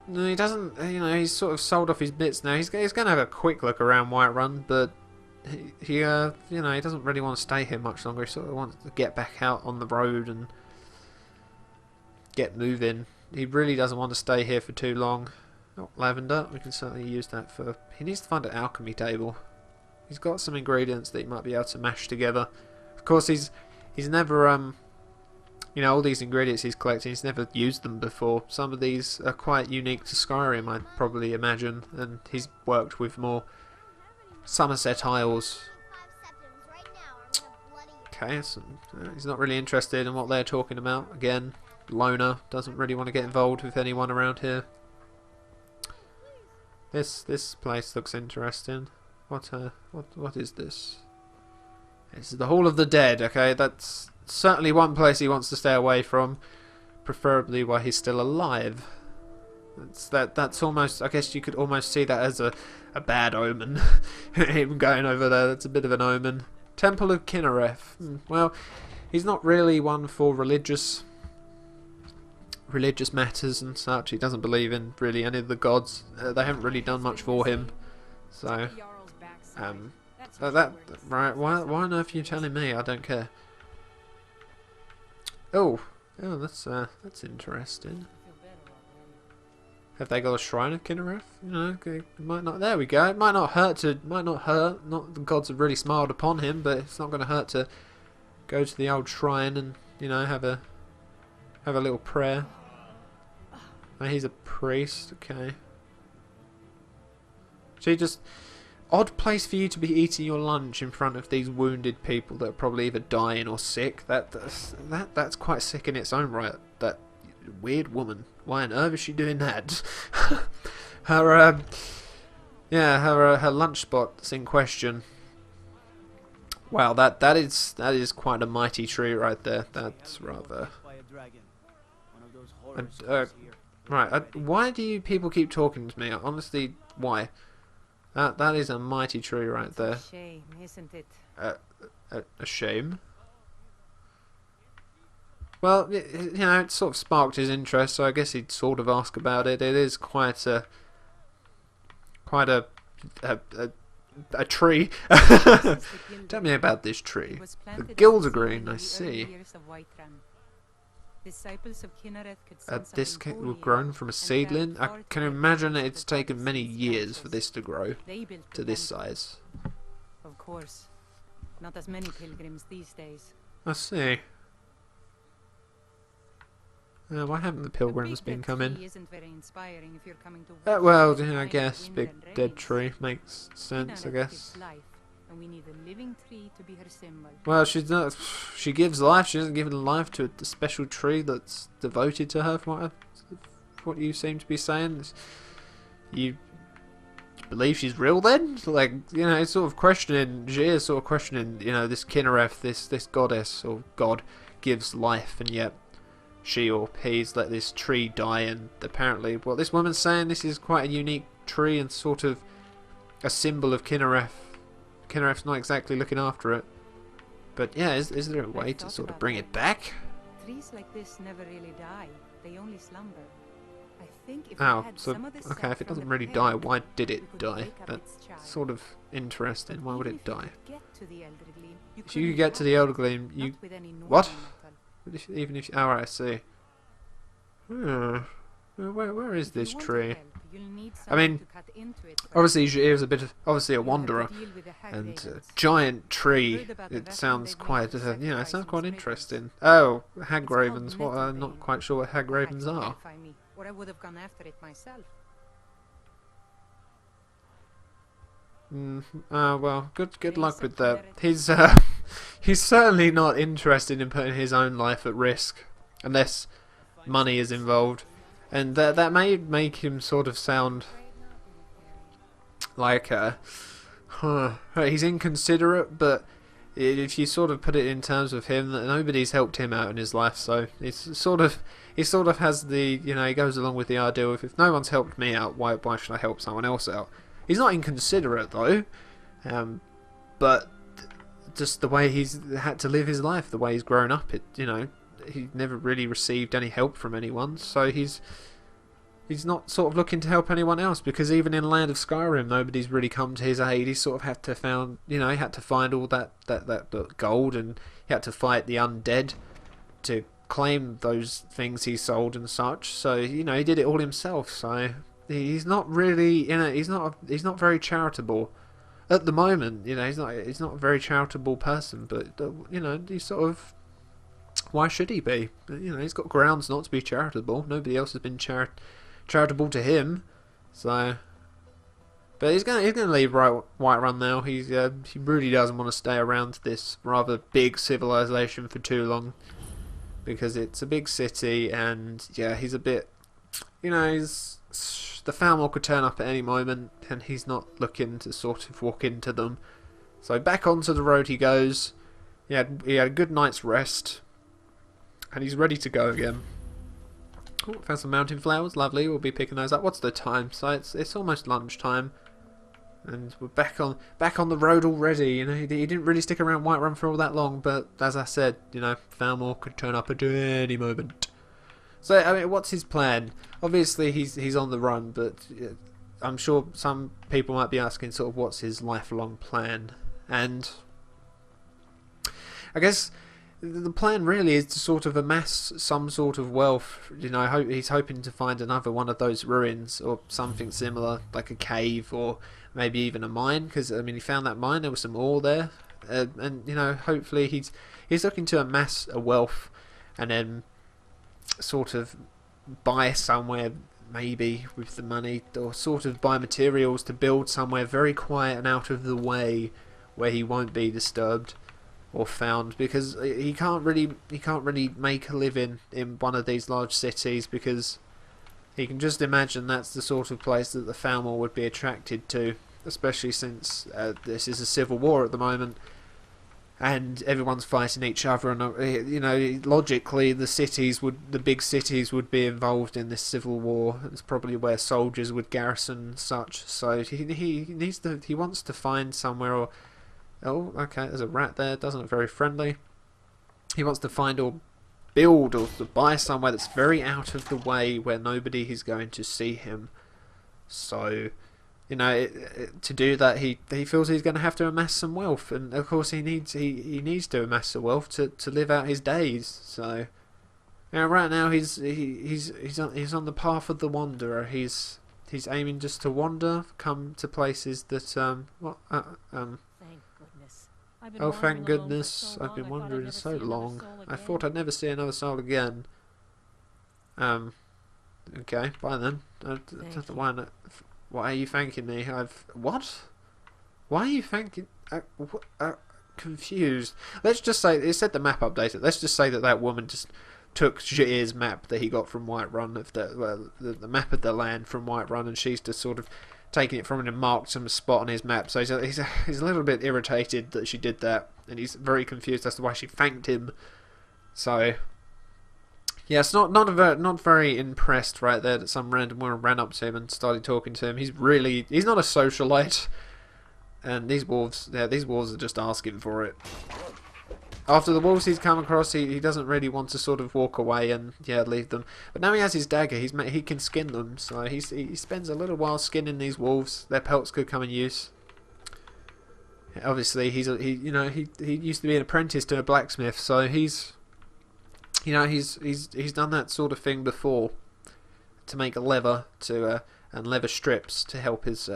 No, he doesn't. You know, he's sort of sold off his bits now. He's going to have a quick look around Whiterun, but you know, he doesn't really want to stay here much longer. He sort of wants to get back out on the road and get moving. He really doesn't want to stay here for too long. Oh, lavender. We can certainly use that for... He needs to find an alchemy table. He's got some ingredients that he might be able to mash together. Of course, he's never you know, all these ingredients he's collecting, he's never used them before. Some of these are quite unique to Skyrim, I'd probably imagine, and he's worked with more Somerset Isles. Okay, so he's not really interested in what they're talking about. Again, loner, doesn't really want to get involved with anyone around here. This place looks interesting. What is this? It's the Hall of the Dead. Okay, that's certainly one place he wants to stay away from, preferably while he's still alive. That's almost, I guess you could almost see that as a bad omen. Him going over there, that's a bit of an omen. Temple of Kinnereth. Well, he's not really one for religious matters and such. He doesn't believe in really any of the gods. They haven't really done much for him. So, right? Why on earth are you telling me? I don't care. Oh, that's interesting. Have they got a shrine of Kinnereth? You know, it might not. There we go. It might not hurt. Not the gods have really smiled upon him, but it's not going to hurt to go to the old shrine and, you know, have a little prayer. Oh, he's a priest. Okay. So just odd place for you to be eating your lunch in front of these wounded people that are probably either dying or sick. That's quite sick in its own right. That weird woman. Why on earth is she doing that? her her lunch spot's in question. Wow, that is quite a mighty tree right there. That's rather. Right, why do you people keep talking to me? Honestly, why? That is a mighty tree right there. It's a shame, isn't it? A shame. Well, you know, it sort of sparked his interest, so I guess he'd sort of ask about it. It is quite a tree. Tell me about this tree. The gilder green, I see. This was grown from a seedling. I can imagine it's taken many years for this to grow to this size. Of course, not as many pilgrims these days. I see. Why haven't the pilgrims been coming? Well, yeah, I guess big dead tree makes sense. I guess. And we need a living tree to be her symbol. Well, she's not. She gives life. She doesn't give life to a special tree that's devoted to her. From what you seem to be saying, you believe she's real then? Like, you know, it's sort of questioning. She is sort of questioning. You know, this Kinnereth, this goddess or god, gives life, and yet she or he's let this tree die. And apparently, what this woman's saying, this is quite a unique tree and sort of a symbol of Kinnereth. Kinnereth's not exactly looking after it. But yeah, is there a way to sort of bring it back? Trees like this never really die. They only slumber. I think if okay, if it doesn't really die, why did it die? That's sort of interesting. Why would it die? If you could get to the Elder Gleam, you... What? Even if... Alright, I see. Where is this tree? I mean, obviously she is obviously a wanderer, and a giant tree. It sounds quite, it sounds quite interesting. Oh, hag ravens. What? I'm not quite sure what hag ravens are. Well, good luck with that. He's certainly not interested in putting his own life at risk, unless money is involved. And that may make him sort of sound like he's inconsiderate, but if you sort of put it in terms of him, that nobody's helped him out in his life, so he sort of has the, you know, he goes along with the idea of, if no one's helped me out, why should I help someone else out? He's not inconsiderate though, but just the way he's had to live his life, the way he's grown up, he never really received any help from anyone, so he's he's not sort of looking to help anyone else, because even in Land of Skyrim, nobody's really come to his aid. He sort of had to he had to find all that gold, and he had to fight the undead to claim those things he sold and such. So he did it all himself. So he's not really he's not very charitable at the moment. He's not a very charitable person. But he's sort of, why should he be? He's got grounds not to be charitable. Nobody else has been charitable to him. So, but he's gonna leave Whiterun now. He really doesn't want to stay around this rather big civilization for too long, because it's a big city, and he's a bit, the family could turn up at any moment, and he's not looking to sort of walk into them. So back onto the road he goes. He had a good night's rest, and he's ready to go again. Oh, found some mountain flowers, lovely. We'll be picking those up. What's the time? So it's almost lunchtime, and we're back on the road already. He didn't really stick around Whiterun for all that long, but as I said, Falmore could turn up at any moment. So what's his plan? Obviously, he's on the run, but I'm sure some people might be asking sort of what's his lifelong plan, and I guess the plan really is to sort of amass some sort of wealth. He's hoping to find another one of those ruins, or something similar, like a cave, or maybe even a mine, because he found that mine, there was some ore there, and hopefully he's looking to amass a wealth, and then sort of buy somewhere, maybe with the money, or sort of buy materials to build somewhere very quiet and out of the way, where he won't be disturbed or found, because he can't really make a living in one of these large cities, because he can just imagine that's the sort of place that the Falmor would be attracted to, especially since this is a civil war at the moment, and everyone's fighting each other, and logically the big cities would be involved in this civil war. It's probably where soldiers would garrison and such. So he wants to find somewhere, or oh, okay, there's a rat there. Doesn't look very friendly. He wants to find or build or to buy somewhere that's very out of the way, where nobody is going to see him. So, to do that, he feels he's going to have to amass some wealth, and of course he needs to amass the wealth to live out his days. So, right now he's on the path of the wanderer. He's aiming just to wander, come to places that Oh, thank goodness! I've been wandering so long. I thought I'd never see another soul again. Okay, bye then. Why are you thanking me? What? Why are you thanking? Confused. Let's just say it said the map updated. Let's just say that woman just took Jair's map that he got from Whiterun, of the map of the land from Whiterun, and she's just sort of taking it from him and marked some spot on his map. So he's a little bit irritated that she did that, and he's very confused as to why she thanked him. So yes, not very impressed right there that some random woman ran up to him and started talking to him. He's not a socialite, and these wolves are just asking for it. After the wolves he's come across, he doesn't really want to sort of walk away and leave them. But now he has his dagger, he can skin them. So he spends a little while skinning these wolves. Their pelts could come in use. Obviously, he used to be an apprentice to a blacksmith, so he's done that sort of thing before, to make a leather and leather strips to help his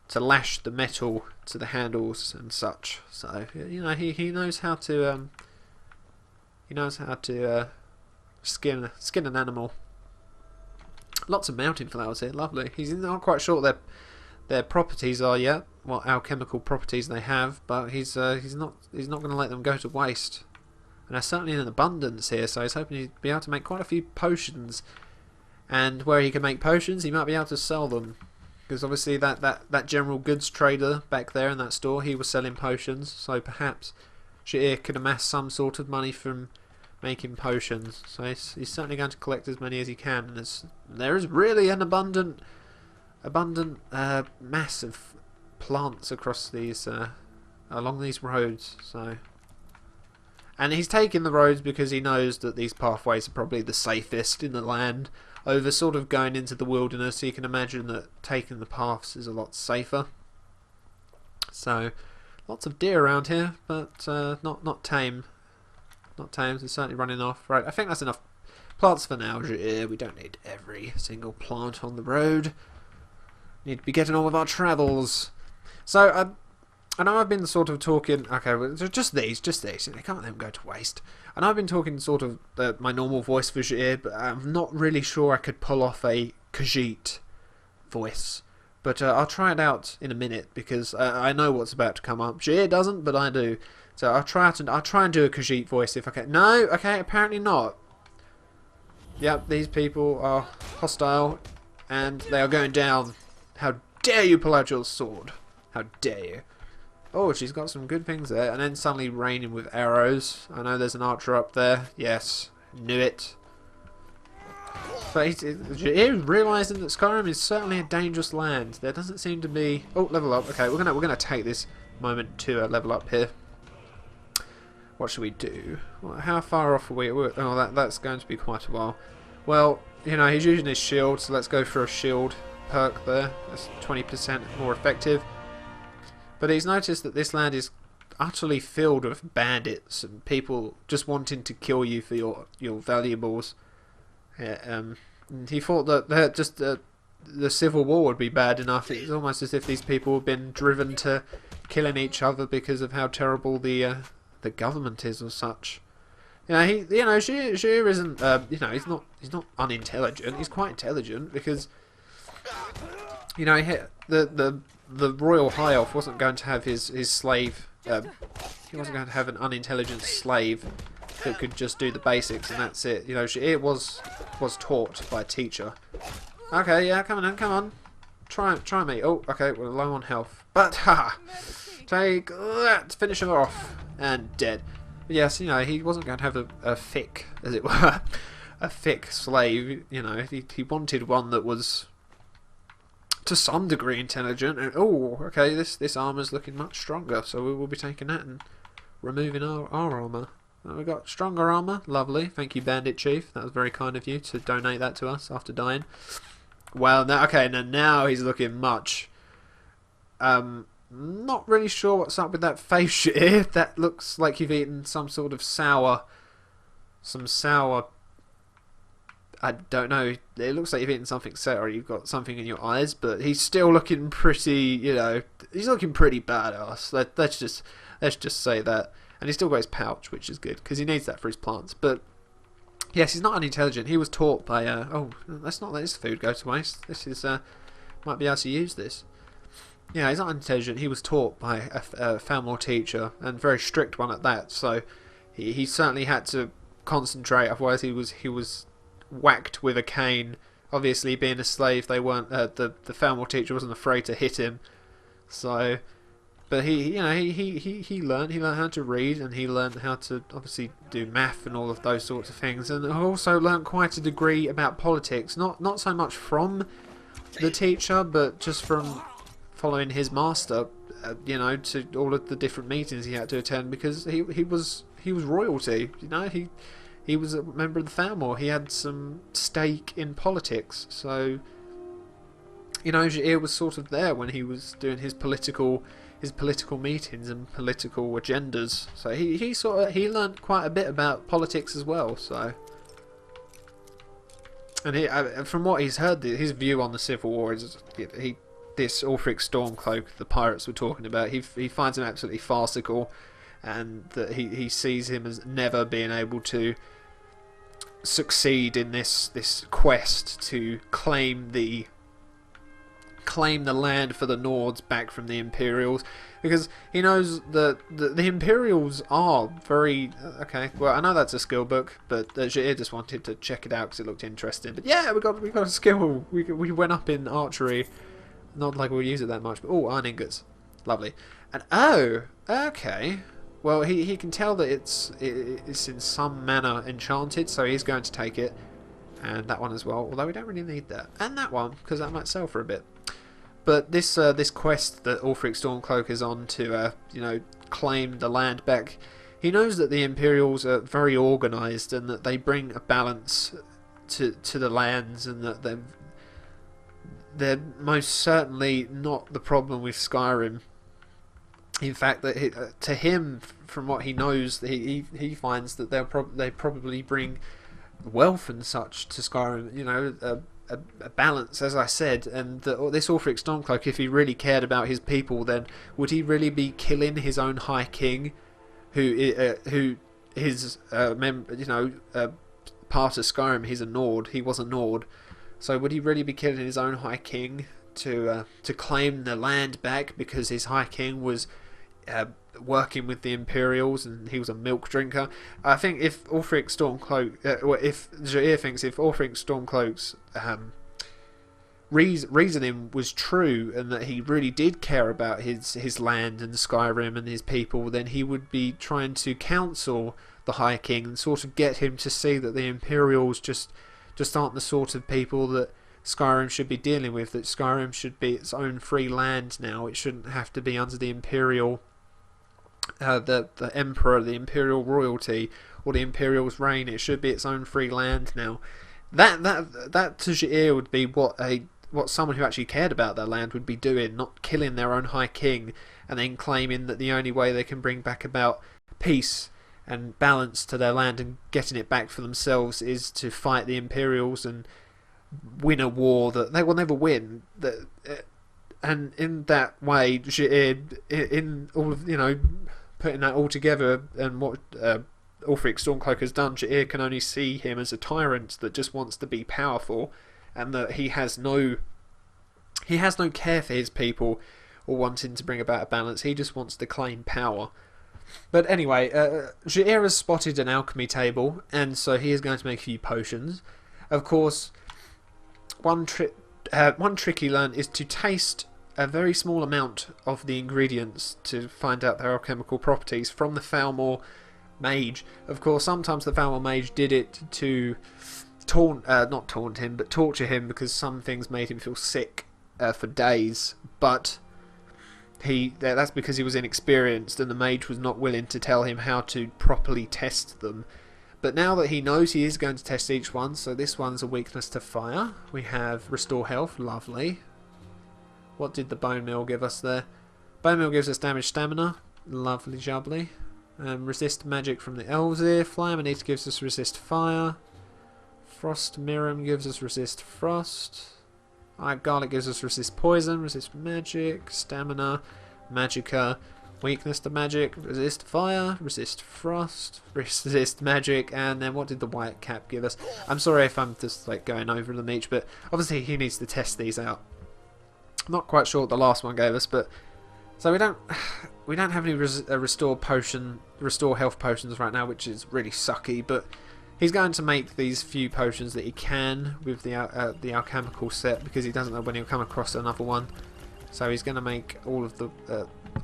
to lash the metal to the handles and such. So he knows how to skin an animal. Lots of mountain flowers here, lovely. He's not quite sure what their properties are yet, what alchemical properties they have, but he's not going to let them go to waste. And there's certainly an abundance here, so he's hoping he'd be able to make quite a few potions. And where he can make potions, he might be able to sell them. Because obviously that general goods trader back there in that store, he was selling potions, so perhaps Jair could amass some sort of money from making potions. So he's certainly going to collect as many as he can. And there is really an abundant mass of plants across these along these roads. So, and he's taking the roads because he knows that these pathways are probably the safest in the land. over sort of going into the wilderness. So you can imagine that taking the paths is a lot safer. So lots of deer around here, but not tame. Not tame. They're certainly running off. Right, I think that's enough plants for now. We don't need every single plant on the road. Need to be getting on with our travels. So I know I've been sort of talking. Okay, well, just these. They can't let them go to waste. I know I've been talking sort of my normal voice for Jair, but I'm not really sure I could pull off a Khajiit voice. But I'll try it out in a minute because I know what's about to come up. Jair doesn't, but I do. So I'll try and do a Khajiit voice if I can. No, okay, apparently not. Yep, these people are hostile, and they are going down. How dare you pull out your sword? How dare you? Oh, she's got some good things there. And then suddenly raining with arrows. I know there's an archer up there. Yes, knew it. But he's realising that Skyrim is certainly a dangerous land. There doesn't seem to be... Oh, level up. Okay, we're gonna take this moment to level up here. What should we do? Well, how far off are we? Oh, that's going to be quite a while. Well, you know, he's using his shield, so let's go for a shield perk there. That's 20% more effective. But he's noticed that this land is utterly filled with bandits and people just wanting to kill you for your valuables. And he thought that just the civil war would be bad enough. It's almost as if these people have been driven to killing each other because of how terrible the government is or such. You know, Shir isn't. You know, he's not unintelligent. He's quite intelligent because, you know, the royal high elf wasn't going to have his slave. He wasn't going to have an unintelligent slave that could just do the basics and that's it. You know, Shir was taught by a teacher. Okay, yeah, come on. Try me. Oh, okay, we're low on health. But haha, take that. Finish him off and dead. But yes, you know, he wasn't going to have a thick, as it were, a thick slave. You know, he wanted one that was to some degree intelligent. And oh, okay, this armor's looking much stronger, so we will be taking that and removing our armor. We've got stronger armor. Lovely. Thank you, Bandit Chief. That was very kind of you to donate that to us after dying. Well, now he's looking much. Not really sure what's up with that face here. That looks like you've eaten some sort of sour. I don't know. It looks like you've eaten something sour. You've got something in your eyes, but he's still looking pretty. You know, he's looking pretty badass. Let's just say that. And he's still got his pouch, which is good because he needs that for his plants. But yes, he's not unintelligent. He was taught by oh, let's not let this food go to waste. This is might be able to use this. Yeah, he's not unintelligent. He was taught by a family teacher, and very strict one at that. So he certainly had to concentrate. Otherwise, he was whacked with a cane. Obviously, being a slave, they weren't. The family teacher wasn't afraid to hit him. So. But he learned how to read, and he learned how to obviously do math and all of those sorts of things, and also learned quite a degree about politics. Not so much from the teacher, but just from following his master. You know, to all of the different meetings he had to attend because he was royalty. You know, he was a member of the family. He had some stake in politics, so you know, Jair was sort of there when he was doing his political meetings and political agendas. So he learned quite a bit about politics as well. So, and from what he's heard, his view on the Civil War is this Ulfric Stormcloak the pirates were talking about. He finds him absolutely farcical, and that he sees him as never being able to succeed in this quest to claim the land for the Nords back from the Imperials, because he knows that the Imperials are very okay. Well, I know that's a skill book, but Jair just wanted to check it out because it looked interesting. But yeah, we got a skill. We went up in archery. Not like we'll use it that much, but oh, iron ingots, lovely. And oh, okay. Well, he can tell that it's in some manner enchanted, so he's going to take it, and that one as well. Although we don't really need that, and that one because that might sell for a bit. But this quest that Ulfric Stormcloak is on to you know, claim the land back, he knows that the Imperials are very organised and that they bring a balance to the lands, and that they're most certainly not the problem with Skyrim. In fact, that to him, from what he knows, he finds that they probably bring wealth and such to Skyrim. You know, a balance, as I said, and this Ulfric Stormcloak, if he really cared about his people, then would he really be killing his own High King, who is part of Skyrim? He's a Nord. He was a Nord. So would he really be killing his own High King to claim the land back because his High King was working with the Imperials and he was a milk drinker? I think if Ulfric Stormcloak, if Jair thinks if Ulfric Stormcloak's reasoning was true and that he really did care about his land and Skyrim and his people, then he would be trying to counsel the High King and sort of get him to see that the Imperials just aren't the sort of people that Skyrim should be dealing with, that Skyrim should be its own free land now. It shouldn't have to be under the Imperial the Emperor, the Imperial royalty, or the Imperial's reign. It should be its own free land now. That to Jair would be what someone who actually cared about their land would be doing, not killing their own High King and then claiming that the only way they can bring back about peace and balance to their land and getting it back for themselves is to fight the Imperials and win a war that they will never win. And in that way, Jair, in all of, putting that all together, and what Ulfric Stormcloak has done, Jair can only see him as a tyrant that just wants to be powerful, and that he has no care for his people or wanting to bring about a balance. He just wants to claim power. But anyway, Jair has spotted an alchemy table, and so he is going to make a few potions. Of course, one trick he learned is to taste a very small amount of the ingredients to find out their alchemical properties from the Falmor mage. Of course, sometimes the Falmor mage did it to not taunt him, but torture him, because some things made him feel sick for days. But that's because he was inexperienced, and the mage was not willing to tell him how to properly test them. But now that he knows, he is going to test each one. So this one's a weakness to fire. We have restore health, lovely. What did the bone meal give us there? Bone meal gives us damage stamina, lovely jubbly. Resist magic from the Elves. Flaminate gives us resist fire. Frost Mirum gives us resist frost. Garlic gives us resist poison, resist magic, stamina, magicka, weakness to magic, resist fire, resist frost, resist magic, and then what did the white cap give us? I'm sorry if I'm just going over them each, but obviously he needs to test these out. Not quite sure what the last one gave us, but so we don't have any restore health potions right now, which is really sucky. But he's going to make these few potions that he can with the alchemical set, because he doesn't know when he'll come across another one. So he's going to make all of the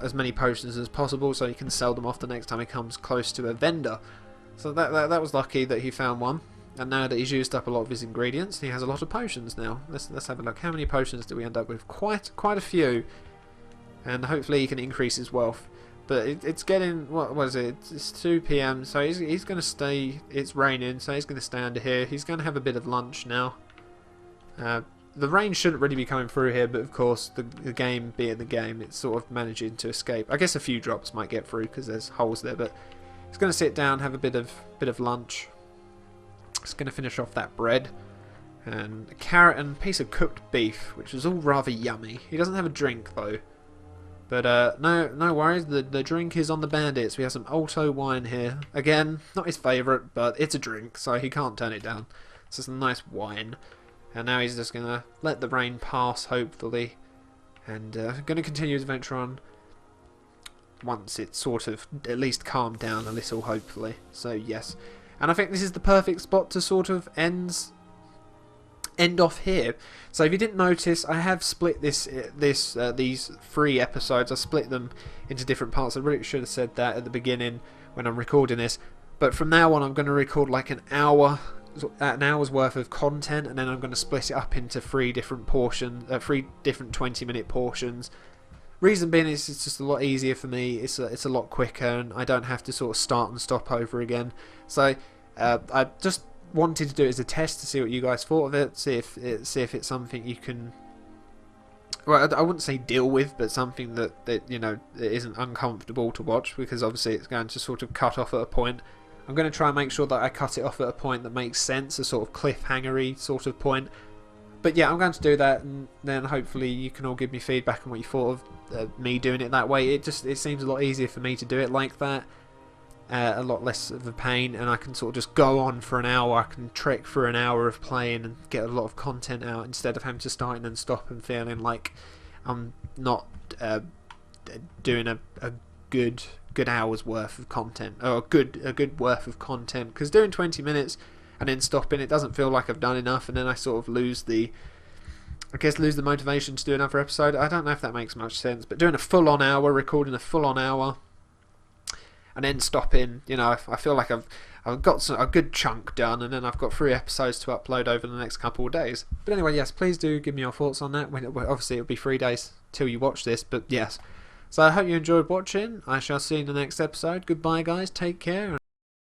as many potions as possible, so he can sell them off the next time he comes close to a vendor. So that was lucky that he found one. And now that he's used up a lot of his ingredients, he has a lot of potions now. Let's have a look. How many potions do we end up with? Quite a few. And hopefully he can increase his wealth. But it's getting, what was it? It's 2 PM, so he's going to stay. It's raining, so he's going to stay under here. He's going to have a bit of lunch now. The rain shouldn't really be coming through here, but of course, the game being the game, it's sort of managing to escape. I guess a few drops might get through because there's holes there, but he's going to sit down, have a bit of lunch. He's going to finish off that bread and a carrot and a piece of cooked beef, which is all rather yummy. He doesn't have a drink though, but no worries. The drink is on the bandits. We have some Alto wine here. Again, not his favourite, but it's a drink, so he can't turn it down. It's just a nice wine. And now he's just going to let the rain pass, hopefully, and going to continue his adventure on once it's sort of at least calmed down a little, hopefully. So yes. And I think this is the perfect spot to sort of end off here. So if you didn't notice, I have split these 3 episodes. I split them into different parts. I really should have said that at the beginning when I'm recording this. But from now on, I'm going to record like an hour's worth of content, and then I'm going to split it up into 3 different portions, 3 different 20-minute portions. Reason being is it's just a lot easier for me. It's a lot quicker, and I don't have to sort of start and stop over again. So I just wanted to do it as a test to see what you guys thought of it, see if it's something you can, well, I wouldn't say deal with, but something that you know, it isn't uncomfortable to watch, because obviously it's going to sort of cut off at a point. I'm going to try and make sure that I cut it off at a point that makes sense, a sort of cliffhangery sort of point. But yeah, I'm going to do that, and then hopefully you can all give me feedback on what you thought of me doing it that way. It seems a lot easier for me to do it like that. A lot less of a pain, and I can sort of just go on for an hour. I can trek through an hour of playing and get a lot of content out, instead of having to start and stop and feeling like I'm not doing a good hour's worth of content, or a good worth of content. Because doing 20 minutes and then stopping, it doesn't feel like I've done enough, and then I sort of lose the motivation to do another episode. I don't know if that makes much sense, but doing a full-on hour, recording a full-on hour, and then stopping, you know, I feel like I've got a good chunk done, and then I've got 3 episodes to upload over the next couple of days. But anyway, yes, please do give me your thoughts on that. Obviously, it'll be 3 days till you watch this, but yes. So I hope you enjoyed watching. I shall see you in the next episode. Goodbye, guys. Take care.